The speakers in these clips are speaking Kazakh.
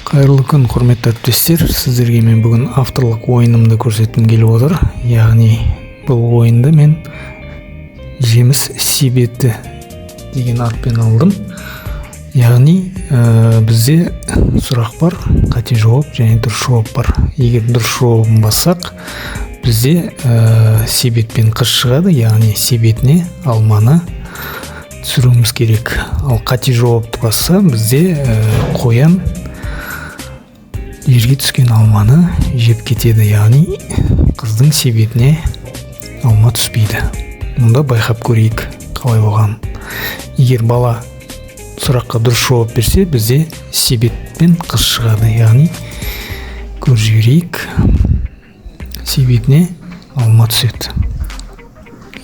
Кайырлы күн, құрметті әріптестер. Сіздерге мен бүгін авторлық ойынымды көрсеткім келіп отыр. Яғни бұл ойынды мен жеміс себеті деген атпен алдым. Яғни бізде сұрақ бар, қате жауап және дұрыс жауап бар. Егер дұрыс жауабын бассақ, бізде себетпен қыз шығады, яғни себетіне алманы түсіруіміз керек. Ал қате жауапты басса, бізде қоян жерге түскен алманы жеп кетеді, яғни қыздың себетіне алма түспейді. Мұнда байқап көрейік қалай болған. Егер бала сұраққа дұрыс жауап берсе, бізде себетпен қыз шығады, яғни көріп жіберейік, себетіне алма түседі.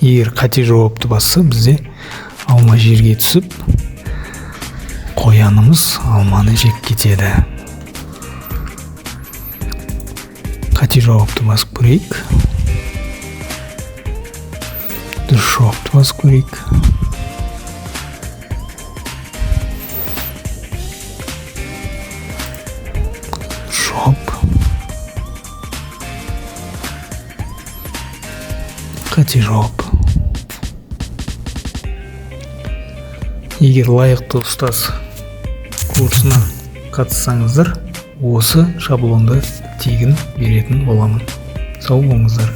Егер қате жауапты басса, бізде алма жерге түсіп, қоянымыз алманы жеп кетеді. Қате жауапты басып көрейік. Дұрыс жауапты басып көрейік. Жауап. Қате жауап. Егер лайықты ұстаз курсына қатыссаңыздар, осы шаблонды тегін беретін боламын. Сау болыңыздар.